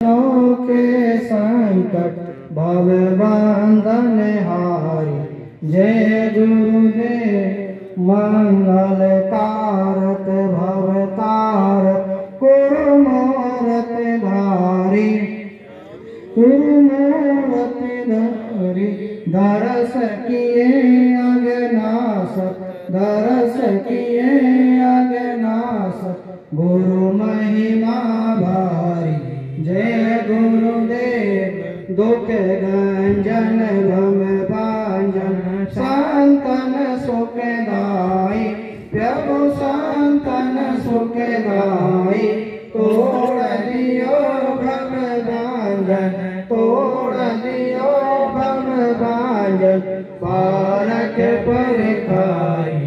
के संकट भव बंधन हारी। जय गुरुदेव मंगल कारक भव तारक कुर्मूरत धारी। कुर्मूरत धारी दरस किए अगनासक, दरस किए अगनासक गुरु महिमा भारी। जय गुरुदेव दुख गंजन भम भांजन संतन सुखदाई। प्रभु संतन सुखदाई तोड़ दियो भव भांजन, तोड़ दियो भव भांजन पारक पर खाई।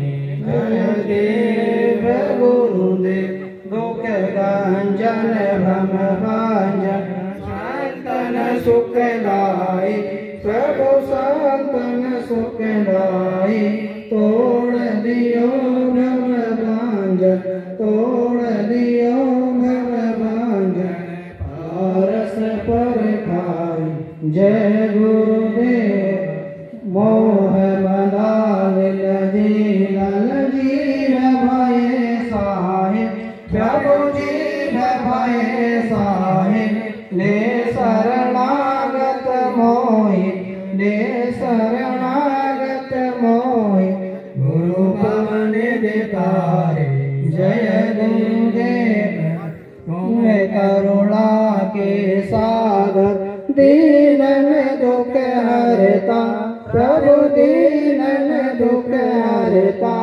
गुरुदेव गुरुदेव दुख गंजन भम भांजन संतन सुखदाई। प्रभु संतन सुखदाई तोड़ दियो भव भांजन, तोड़ दियो भव भांजन पारस पर खाई। जय गुरुदेव मोह मदालिल जीवन जीव भये साहिब। प्रभु जीव भये साहिब ले शरणागत मोहि, ले शरणागत मोहि गुरु पवन दितारे। जय गुरुदेव तुम्हें करुणा के सागर दीनन दुख हरता। प्रभु दीनन दुख हरता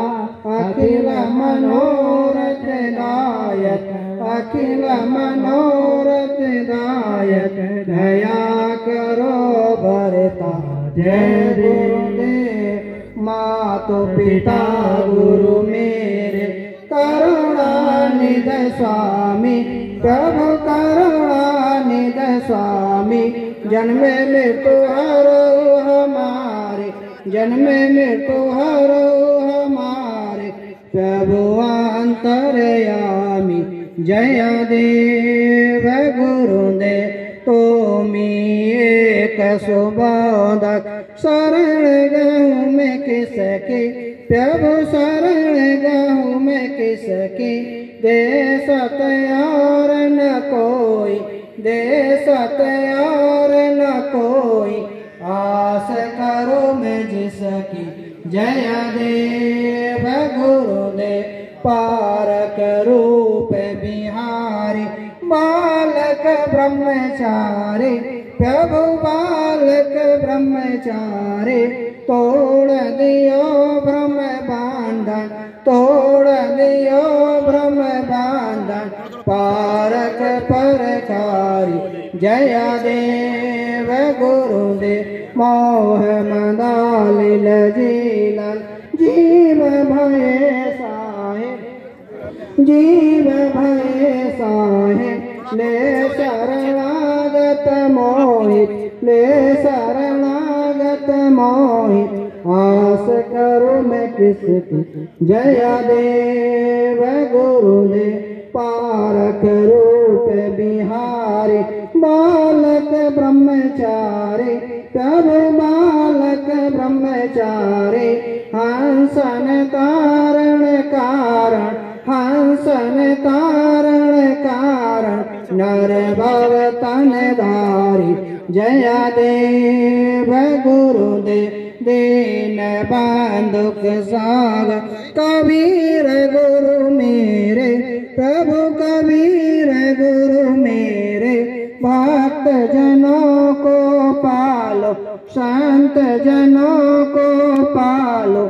अखिल मनोरथ दायक, अखिल मनोरथ दायक दया करो भरता। जय गुरुदेव मातो पिता गुरु मेरे करुणा निध स्वामी। प्रभु करुणा निध स्वामी जन्म मृत्यु हरो हमारे, जन्म मृत्यु हरो हमारे प्रभु अंतर्यामी। जय देव गुरुदेव तुमी एक सुबोधक शरण गहूँ में किसकी। प्रभु शरण गहूँ में किसकी दे सत और न कोई, दे सत और न कोई आस करो मैं जिसकी। जय देव गुरुदेव पारक रूप बिहारी बालक ब्रह्मचारी। प्रभु बालक ब्रह्मचारी तोड़ दियो भ्रम बांधन, तोड़ दियो भ्रम बांधन पारक परकारी। जय देव गुरुदेव मोह मदालिल जीलन जीव भये साहिब, जीव भये साहिब ले शरणागत मोहित, ले शरणागत मोहित आस करो मैं किसकी। जय देव गुरुदेव पारक रूप बिहारी बालक ब्रह्मचारी। प्रभु बालक ब्रह्मचारी हंसन तारण कारण, हंसन तारण कारण नर भव तन धारी। जय देव गुरुदेव दीन बंधुक सागर कबीर गुरु मेरे। प्रभु कबीर गुरु मेरे भक्त जनों को पालो, संत जनों को पालो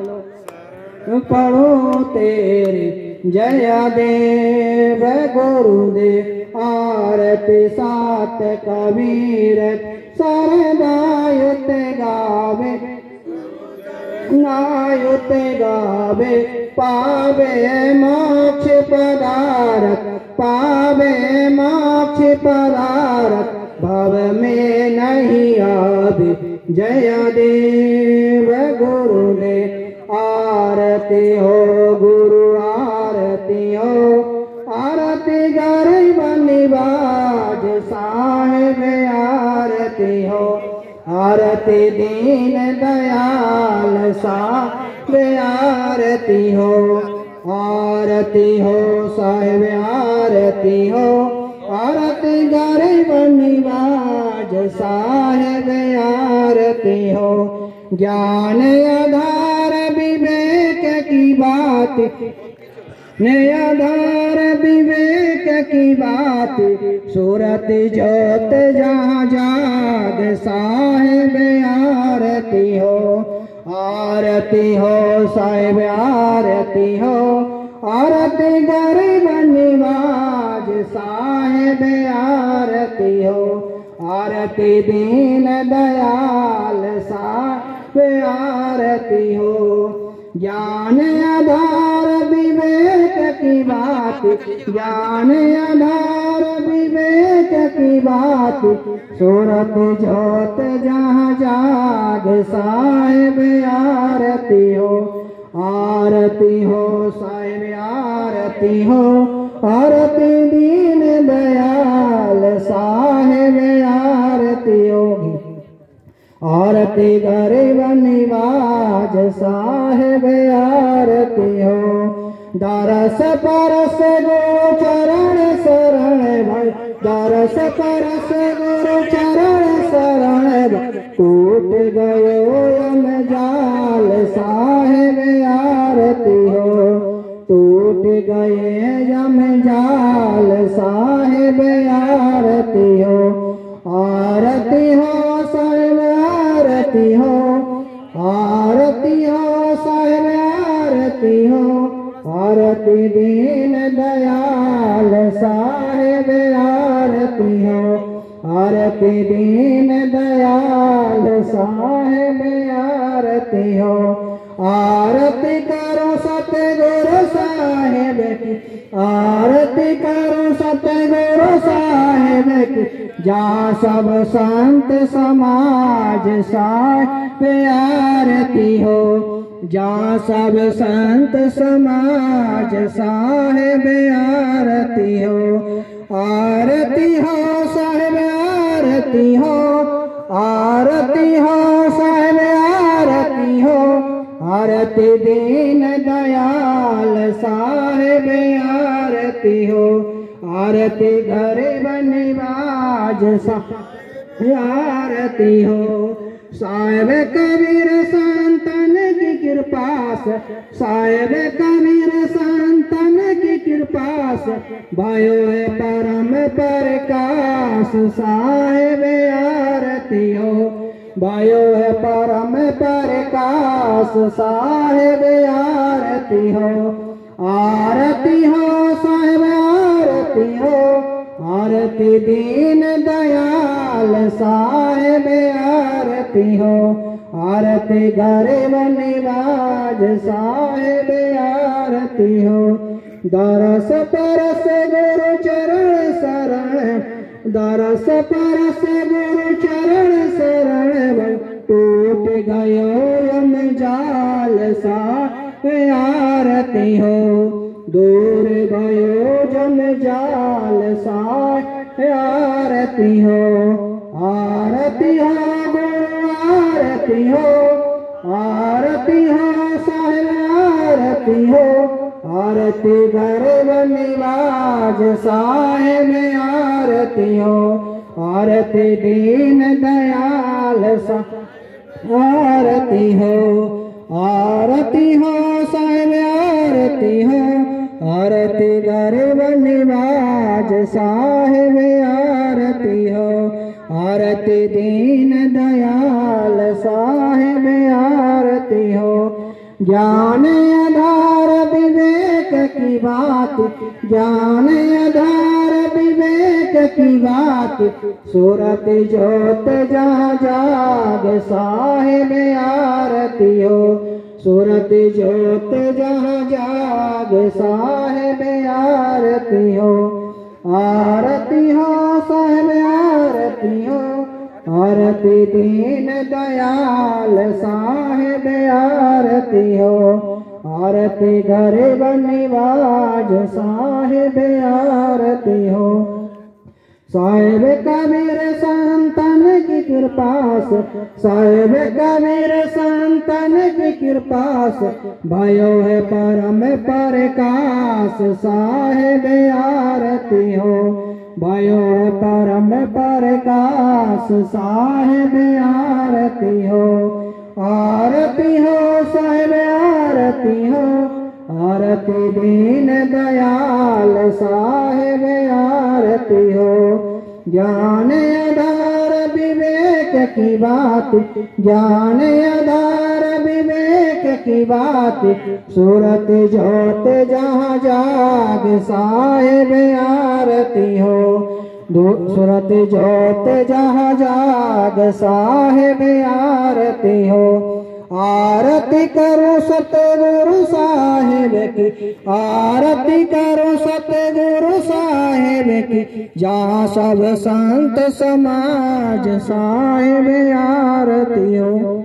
पढ़ो तेरे। जय देव गुरुदेव आरती सात कबीर सरदायुत गावे, नायुत गावे पावे मोक्ष पदारथ, पावे मोक्ष पदारथ भव में नहीं आवे। जय देव गुरुदेव आरती हो गुरु आरती हो, आरती गरीब निवाज साहेब साहिब आरती हो, आरती दीन दयाल साहिब आरती हो, आरती हो साहिब आरती हो, आरती गरीब निवाज साहिब आरती हो। ज्ञान आधार विवेक की बात, आधार विवेक की बात, सूरत जोत जहाँ जाग साहिब आरती हो, आरती हो साहिब आरती हो, आरती गरीब निवाज साहिब आरती हो, आरती दीन दयाल साहिब आरती हो। ज्ञान आधार विवेक की बात, ज्ञान आधार विवेक की बात, सूरत जोत जहाँ जाग साहिब आरती हो, आरती हो साहिब आरती हो, आरती दीन दयाल साहिब आरती होगी, आरती गरीब निवाज साहिब आरती हो। दरस परस गुरु चरण शरण भाई, दरस परस गुरु चरण शरण भाई, टूट गयो यम जाल साहिब आरती हो, टूट गए यम जाल साहिब आरती हो, आरती हो साहिब आरती हो, आरती हो साहिब आरती हो, आरती दीन दयाल साहिब आरती हो, आरती दीन दयाल साहिब आरती हो। आरती करो सतगुरु साहिब की, आरती करो सतगुरु साहिब की, जहाँ सब संत समाज साहिब आरती हो, जहाँ सब संत समाज साहिब आरती हो, आरती हो साहिब आरती हो, आरती हो साहिब आरती हो, आरती दीन दयाल साहिब आरती हो, आरती गरीब निवाज साहिब आरती हो। साहिब कबीर संतन की कृपा से, साहिब कबीर संतन की कृपा से, भयो है परम प्रकाश साहिब आरती हो, भयो है परम प्रकाश साहिब आरती हो, आरती हो साहिब आरती हो, आरती दीन दयाल साहिब आरती हो, आरती गरीब निवाज साहिब आरती हो। दरस परस गुरु चरण शरण, दरस परस गुरु चरण शरण भाई, टूट गयो यम जाल साहिब आरती हो, दूर गयो जम जाल साहिब आरती हो, आरती हो गुरु आरती हो, आरती हो साहिब आरती हो, आरती गरीब निवाज साहिब आरती हो, आरती दीन दयाल साहिब आरती हो, आरती हो साहिब आरती हो, आरती गरीब निवाज साहिब आरती हो, आरती दीन दयाल साहिब आरती हो। ज्ञान आधार विवेक की बात, ज्ञान आधार विवेक की बात, सूरत जोत जहाँ जाग साहिब आरती हो, सूरत जोत जहाँ जाग साहिब आरती हो, आरती हो साहिब आरती हो, आरती दीन दयाल साहिब आरती हो, आरती गरीब निवाज साहिब आरती हो। साहिब कबीर संतन की कृपा से, साहिब कबीर संतन की कृपा से भयो है परम प्रकाश। साहिब आरती हो, भयो है परम प्रकाश। साहिब आरती हो, आरती हो साहिब आरती हो, आरती दीन दयाल। साहिब आरती हो, ज्ञान आधार विवेक की बात, ज्ञान आधार विवेक की बात। सूरत जोत जहाँ जाग। साहिब आरती हो, सूरत जोत जहाँ जाग। साहिब आरती हो, आरती करो सतगुरु साहिब की, आरती करो सतगुरु साहिब की। जहाँ सब संत समाज। साहिब आरती हो,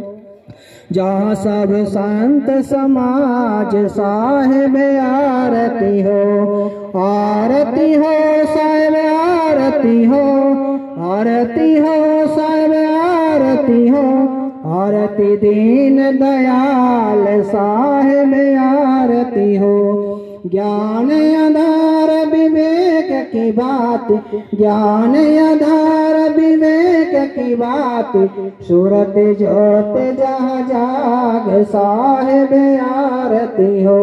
जहाँ सब संत समाज। साहिब आरती हो, आरती हो साहिब आरती हो, आरती हो साहिब आरती हो, आरती दीन दयाल। साहिब आरती हो, ज्ञान आधार विवेक की बात, ज्ञान आधार विवेक की बात। सूरत जोत जहाँ जाग। साहिब आरती हो,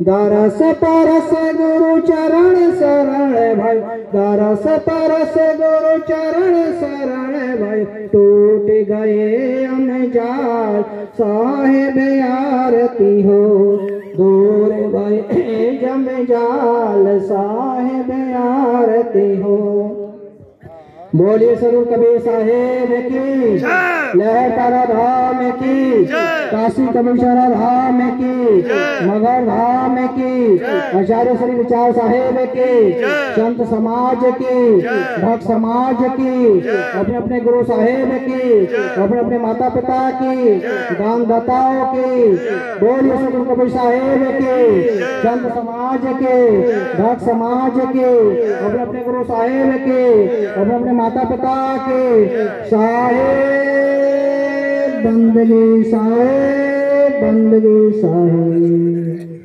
दरस परस गुरु चरण शरण भय, दरस परस गुरु चरण शरण भय। टूट गए अनजाल। साहिब आरती हो, दूर भय जंजाल। साहिब आरती हो। बोलिए सदगुरु कबीर साहेब की, लहर तारा धाम की, काशी कबीरशाह धाम की, मगर धाम की, आचार्य श्री विचार साहेब की, संत समाज की, भक्त समाज की, अपने अपने गुरु साहेब की, अपने अपने माता पिता की, दान दाताओं की। बोलिए सदगुरु कबीर साहेब की, संत समाज के, भक्त समाज के, अपने अपने गुरु साहेब के, अपने अपने माता पिता के। साहेब बंदगी, साहेब बंदगी, साहेब।